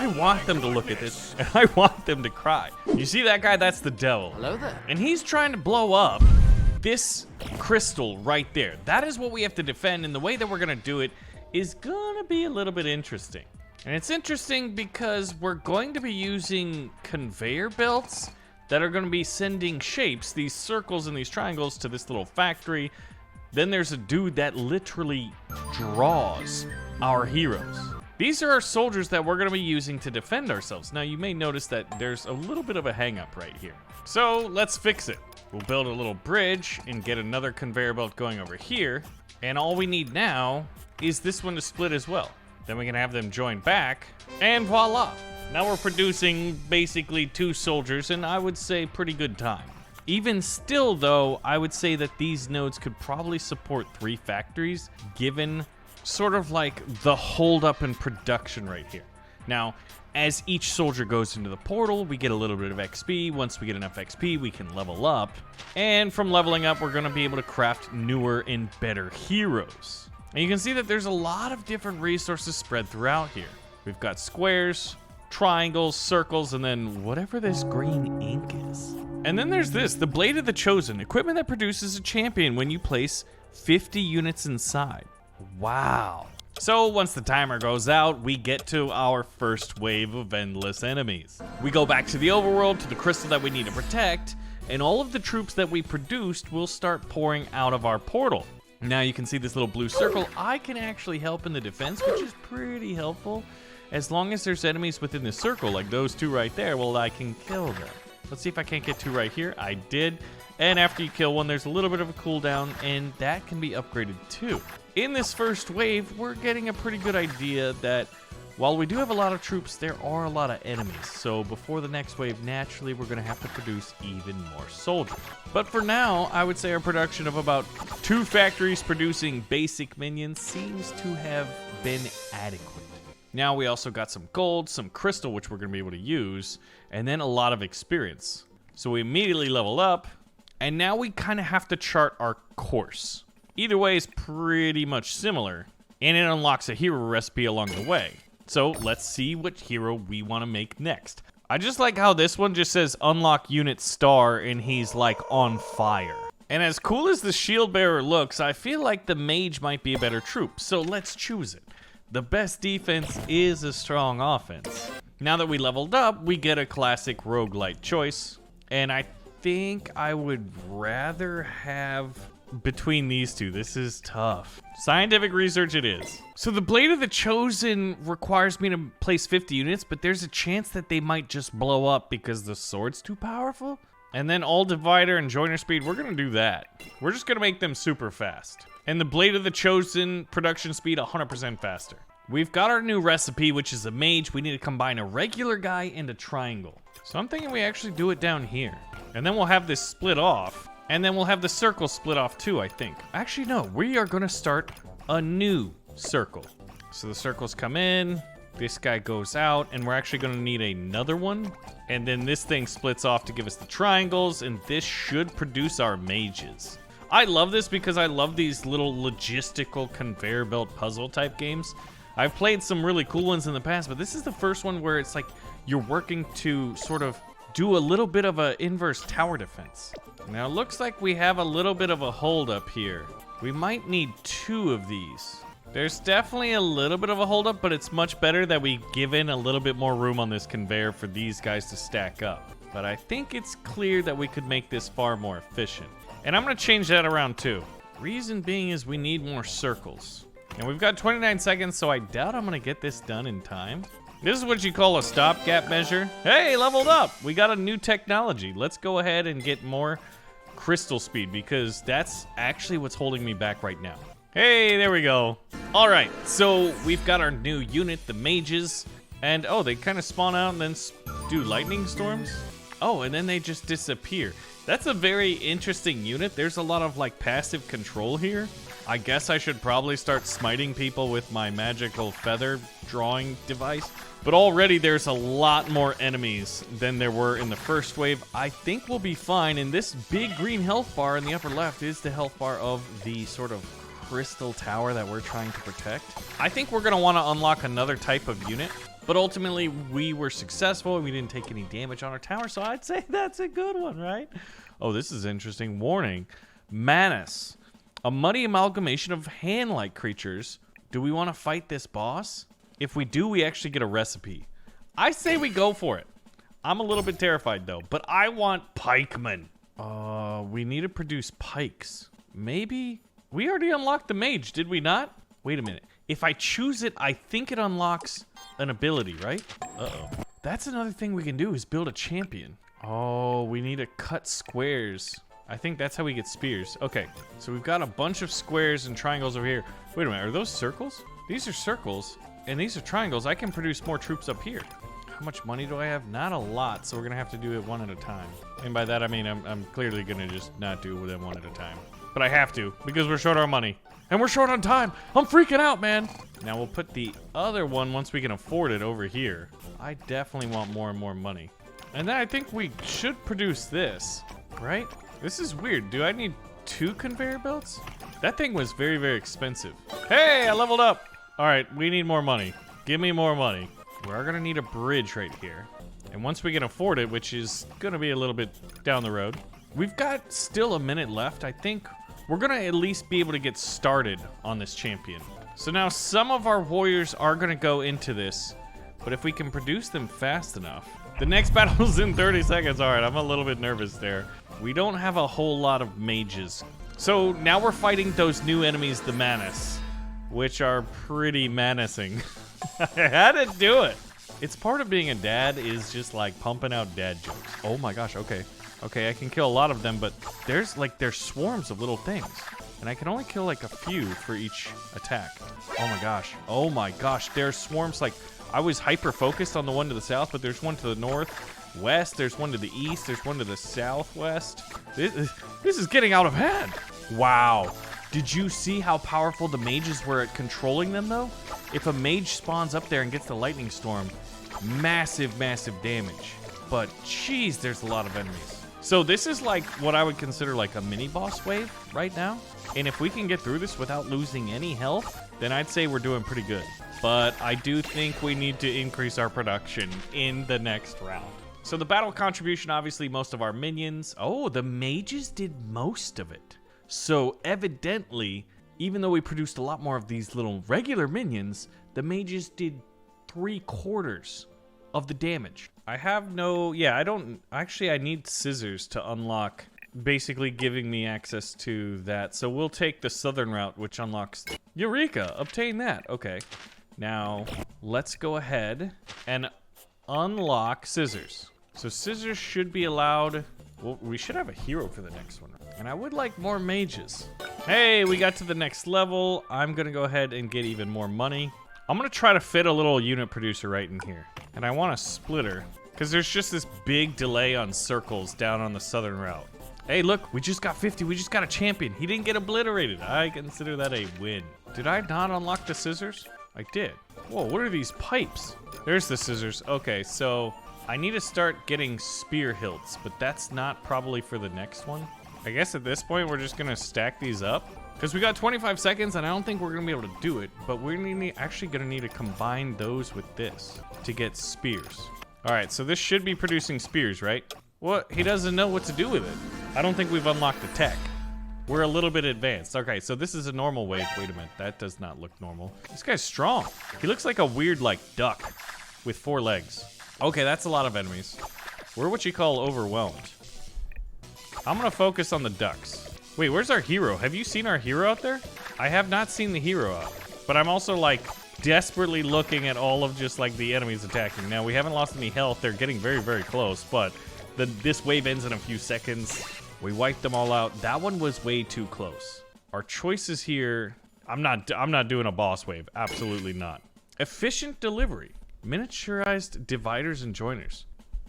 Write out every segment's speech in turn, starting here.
I want them to look at this, and I want them to cry. You see that guy? That's the devil. Hello there. And he's trying to blow up this crystal right there. That is what we have to defend, and the way that we're gonna do it is gonna be a little bit interesting. And it's interesting because we're going to be using conveyor belts that are gonna be sending shapes, these circles and these triangles, to this little factory. Then there's a dude that literally draws our heroes. These are our soldiers that we're gonna be using to defend ourselves. Now you may notice that there's a little bit of a hang up right here. So let's fix it. We'll build a little bridge and get another conveyor belt going over here. And all we need now is this one to split as well. Then we can have them join back, and voila. Now we're producing basically 2 soldiers, and I would say pretty good time. Even still though, I would say that these nodes could probably support 3 factories, given sort of like the holdup in production right here. Now, as each soldier goes into the portal, we get a little bit of XP. Once we get enough XP, we can level up. And from leveling up, we're gonna be able to craft newer and better heroes. And you can see that there's a lot of different resources spread throughout here. We've got squares, triangles, circles, and then whatever this green ink is. And then there's this, the Blade of the Chosen, equipment that produces a champion when you place 50 units inside. Wow. So once the timer goes out, we get to our first wave of endless enemies. We go back to the overworld, to the crystal that we need to protect, and all of the troops that we produced will start pouring out of our portal. Now you can see this little blue circle. I can actually help in the defense, which is pretty helpful. As long as there's enemies within the circle, like those 2 right there, well, I can kill them. Let's see if I can't get 2 right here. I did. And after you kill one, there's a little bit of a cooldown, and that can be upgraded too. In this first wave, we're getting a pretty good idea that while we do have a lot of troops, there are a lot of enemies. So before the next wave, naturally, we're gonna have to produce even more soldiers. But for now, I would say our production of about 2 factories producing basic minions seems to have been adequate. Now we also got some gold, some crystal, which we're gonna be able to use, and then a lot of experience. So we immediately level up, and now we kind of have to chart our course. Either way is pretty much similar, and it unlocks a hero recipe along the way. So let's see what hero we want to make next. I just like how this one just says unlock unit star, and he's like on fire. And as cool as the shield bearer looks, I feel like the mage might be a better troop, so let's choose it. The best defense is a strong offense. Now that we leveled up, we get a classic roguelite choice, and I think I would rather have between these 2. This is tough. Scientific research it is. So the Blade of the Chosen requires me to place 50 units, but there's a chance that they might just blow up because the sword's too powerful. And then all divider and joiner speed, we're gonna do that. We're just gonna make them super fast. And the Blade of the Chosen production speed 100% faster. We've got our new recipe, which is a mage. We need to combine a regular guy and a triangle. So I'm thinking we actually do it down here. And then we'll have this split off. And then we'll have the circle split off too, I think. Actually, no, we are gonna start a new circle. So the circles come in, this guy goes out, and we're actually gonna need another one. And then this thing splits off to give us the triangles, and this should produce our mages. I love this because I love these little logistical conveyor belt puzzle type games. I've played some really cool ones in the past, but this is the first one where it's like you're working to sort of do a little bit of an inverse tower defense. Now it looks like we have a little bit of a hold up here. We might need 2 of these. There's definitely a little bit of a hold up, but it's much better that we give in a little bit more room on this conveyor for these guys to stack up. But I think it's clear that we could make this far more efficient. And I'm gonna change that around too. Reason being is we need more circles. And we've got 29 seconds, so I doubt I'm gonna get this done in time. This is what you call a stopgap measure. Hey, leveled up. We got a new technology. Let's go ahead and get more crystal speed because that's actually what's holding me back right now. Hey, there we go. All right, so we've got our new unit, the mages. And oh, they kind of spawn out and then do lightning storms. Oh, and then they just disappear. That's a very interesting unit. There's a lot of like passive control here. I guess I should probably start smiting people with my magical feather drawing device. But already there's a lot more enemies than there were in the first wave. I think we'll be fine. And this big green health bar in the upper left is the health bar of the sort of crystal tower that we're trying to protect. I think we're going to want to unlock another type of unit. But ultimately, we were successful and we didn't take any damage on our tower, so I'd say that's a good one, right? Oh, this is interesting. Warning. Manus. A muddy amalgamation of hand-like creatures. Do we want to fight this boss? If we do, we actually get a recipe. I say we go for it. I'm a little bit terrified, though, but I want pikemen. We need to produce pikes. Maybe? We already unlocked the mage, did we not? Wait a minute. If I choose it, I think it unlocks an ability, right? Uh-oh. That's another thing we can do is build a champion. Oh, we need to cut squares. I think that's how we get spears. Okay, so we've got a bunch of squares and triangles over here. Wait a minute, are those circles? These are circles, and these are triangles. I can produce more troops up here. How much money do I have? Not a lot, so we're gonna have to do it one at a time. And by that, I mean I'm clearly gonna just not do them one at a time. But I have to, because we're short on money. And we're short on time. I'm freaking out, man. Now we'll put the other one, once we can afford it, over here. I definitely want more and more money. And then I think we should produce this, right? This is weird. Do I need 2 conveyor belts? That thing was very, very expensive. Hey, I leveled up. All right, we need more money. Give me more money. We're gonna need a bridge right here. And once we can afford it, which is gonna be a little bit down the road, we've got still a minute left. I think we're gonna at least be able to get started on this champion. So now some of our warriors are gonna go into this, but if we can produce them fast enough. The next battle's in 30 seconds. All right, I'm a little bit nervous there. We don't have a whole lot of mages. So now we're fighting those new enemies, the Manus, which are pretty menacing. I had to do it. It's part of being a dad is just like pumping out dad jokes. Oh my gosh, okay. Okay, I can kill a lot of them, but there's swarms of little things. And I can only kill like a few for each attack. Oh my gosh. Oh my gosh, there's swarms like, I was hyper-focused on the one to the south, but there's one to the northwest, there's one to the east, there's one to the southwest. This is getting out of hand. Wow. Did you see how powerful the mages were at controlling them, though? If a mage spawns up there and gets the lightning storm, massive, massive damage. But, geez, there's a lot of enemies. So this is like what I would consider like a mini-boss wave right now. And if we can get through this without losing any health, then I'd say we're doing pretty good. But I do think we need to increase our production in the next round. So the battle contribution, obviously most of our minions. Oh, the mages did most of it. So evidently, even though we produced a lot more of these little regular minions, the mages did 3/4 of the damage. I have no, yeah, I don't, actually I need scissors to unlock, basically giving me access to that. So we'll take the southern route, which unlocks, Eureka, obtain that, okay. Now, let's go ahead and unlock scissors. So scissors should be allowed, well, we should have a hero for the next one. And I would like more mages. Hey, we got to the next level. I'm gonna go ahead and get even more money. I'm gonna try to fit a little unit producer right in here. And I want a splitter, because there's just this big delay on circles down on the southern route. Hey, look, we just got 50, we just got a champion. He didn't get obliterated. I consider that a win. Did I not unlock the scissors? I did. Whoa, what are these pipes? There's the scissors. Okay, so I need to start getting spear hilts, but that's not probably for the next one. I guess at this point, we're just gonna stack these up. Because we got 25 seconds, and I don't think we're gonna be able to do it, but we're actually gonna need to combine those with this to get spears. All right, so this should be producing spears, right? What? He doesn't know what to do with it. I don't think we've unlocked the tech. We're a little bit advanced. Okay, so this is a normal wave. Wait a minute, that does not look normal. This guy's strong. He looks like a weird, like, duck with 4 legs. Okay, that's a lot of enemies. We're what you call overwhelmed. I'm gonna focus on the ducks. Wait, where's our hero? Have you seen our hero out there? I have not seen the hero out, but I'm also like desperately looking at all of just like the enemies attacking. Now we haven't lost any health. They're getting very, very close, but this wave ends in a few seconds. We wiped them all out. That one was way too close. Our choices here, I'm not doing a boss wave. Absolutely not. Efficient delivery. Miniaturized dividers and joiners.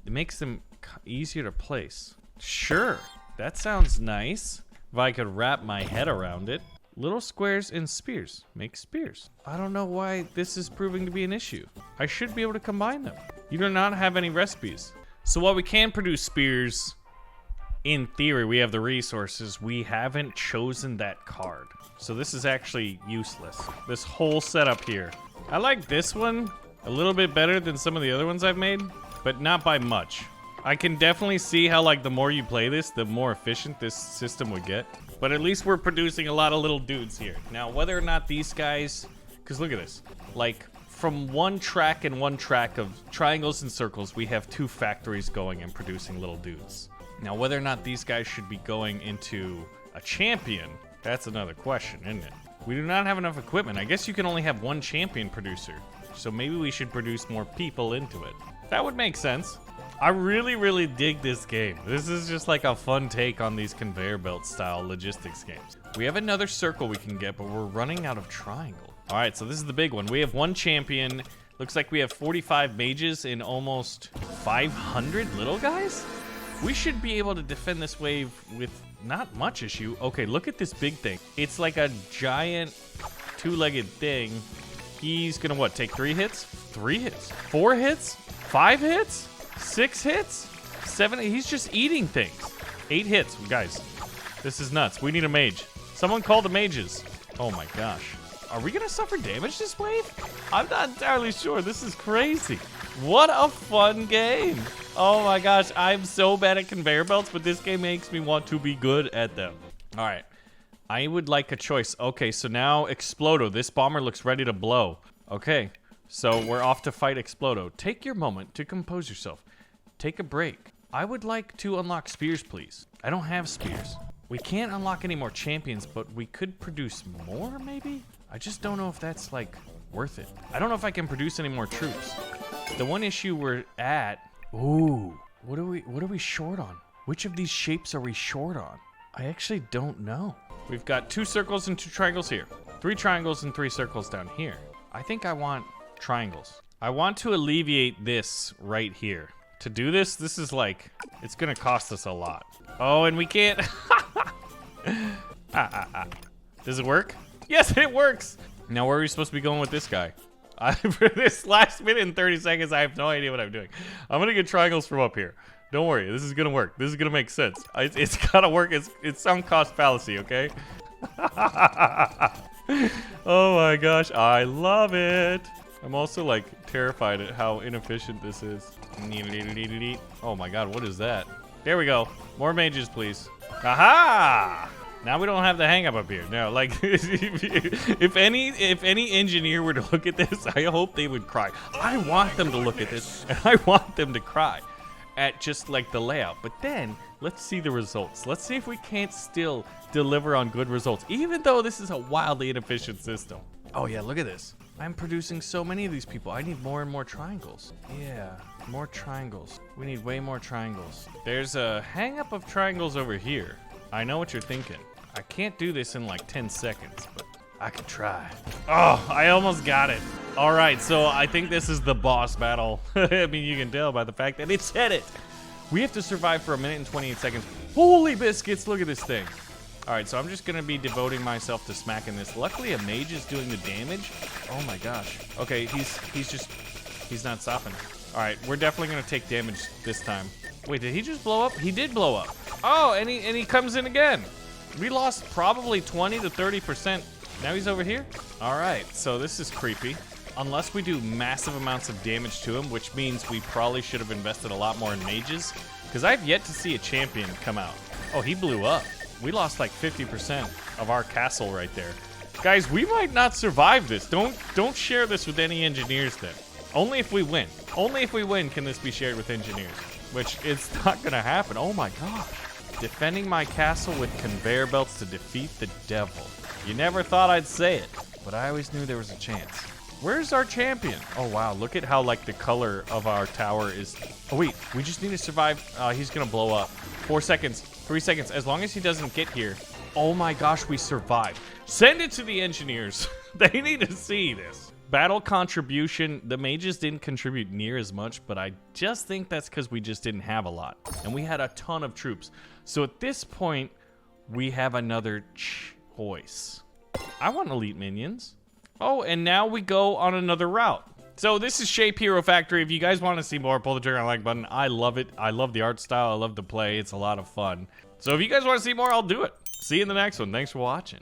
It makes them easier to place. Sure, that sounds nice. If I could wrap my head around it. Little squares and spears. Make spears. I don't know why this is proving to be an issue. I should be able to combine them. You do not have any recipes. So while we can produce spears, in theory, we have the resources. We haven't chosen that card. So this is actually useless. This whole setup here. I like this one, A little bit better than some of the other ones I've made, but not by much. I can definitely see how, like, the more you play this, the more efficient this system would get. But at least we're producing a lot of little dudes here. Now, whether or not these guys... Because look at this. Like, from one track and one track of triangles and circles, we have 2 factories going and producing little dudes. Now, whether or not these guys should be going into a champion, that's another question, isn't it? We do not have enough equipment. I guess you can only have 1 champion producer. So maybe we should produce more people into it. That would make sense. I really, really dig this game. This is just like a fun take on these conveyor belt style logistics games. We have another circle we can get, but we're running out of triangle. All right, so this is the big one. We have 1 champion. Looks like we have 45 mages and almost 500 little guys. We should be able to defend this wave with not much issue. Okay, look at this big thing. It's like a giant 2-legged thing. He's gonna what, take 3 hits? 3 hits? 4 hits? 5 hits? 6 hits? 7? He's just eating things. 8 hits, guys. This is nuts. We need a mage. Someone call the mages. Oh my gosh. Are we gonna suffer damage this wave? I'm not entirely sure. This is crazy. What a fun game. Oh my gosh, I'm so bad at conveyor belts, but this game makes me want to be good at them. All right. I would like a choice. Okay, so now Explodo. This bomber looks ready to blow. Okay, so we're off to fight Explodo. Take your moment to compose yourself. Take a break. I would like to unlock spears, please. I don't have spears. We can't unlock any more champions, but we could produce more, maybe? I just don't know if that's, like, worth it. I don't know if I can produce any more troops. The one issue we're at... Ooh, what are we short on? Which of these shapes are we short on? I actually don't know. We've got 2 circles and 2 triangles here. 3 triangles and 3 circles down here. I think I want triangles. I want to alleviate this right here. To do this, this is like, it's gonna cost us a lot. Oh, and we can't. Does it work? Yes, it works. Now, where are we supposed to be going with this guy? For this last minute and 30 seconds, I have no idea what I'm doing. I'm gonna get triangles from up here. Don't worry, this is gonna work. This is gonna make sense. It's gotta work. It's sunk cost fallacy, okay? Oh my gosh, I love it. I'm also like terrified at how inefficient this is. Oh my god, what is that? There we go. More mages, please. Aha! Now we don't have the hang up here. No, like if any engineer were to look at this, I hope they would cry. I want them to look at this, and I want them to cry at just like the layout. But then let's see the results. Let's see if we can't still deliver on good results, even though this is a wildly inefficient system. Oh yeah, look at this. I'm producing so many of these people. I need more and more triangles. Yeah, more triangles. We need way more triangles. There's a hang up of triangles over here. I know what you're thinking. I can't do this in like 10 seconds, but I could try. Oh, I almost got it. All right, so I think this is the boss battle. I mean, you can tell by the fact that it said it. We have to survive for 1 minute and 28 seconds. Holy biscuits, look at this thing. All right, so I'm just gonna be devoting myself to smacking this. Luckily, a mage is doing the damage. Oh my gosh. Okay, he's not stopping. All right, we're definitely gonna take damage this time. Wait, did he just blow up? He did blow up. Oh, and he comes in again. We lost probably 20 to 30%. Now he's over here. All right, so this is creepy. Unless we do massive amounts of damage to him, which means we probably should have invested a lot more in mages, because I've yet to see a champion come out. Oh, he blew up. We lost like 50% of our castle right there. Guys, we might not survive this. Don't share this with any engineers then. Only if we win. Only if we win can this be shared with engineers, which it's not gonna happen. Oh my gosh. Defending my castle with conveyor belts to defeat the devil. You never thought I'd say it, but I always knew there was a chance. Where's our champion? Oh wow, look at how like the color of our tower is. Oh wait, we just need to survive. He's gonna blow up. 4 seconds, 3 seconds, as long as he doesn't get here. Oh my gosh, we survived. Send it to the engineers. They need to see this. Battle contribution, the mages didn't contribute near as much, but I just think that's because we just didn't have a lot. And we had a ton of troops. So at this point, we have another choice. I want elite minions. Oh, and now we go on another route. So this is Shape Hero Factory. If you guys want to see more, pull the trigger on the like button. I love it. I love the art style. I love the play. It's a lot of fun. So if you guys want to see more, I'll do it. See you in the next one. Thanks for watching.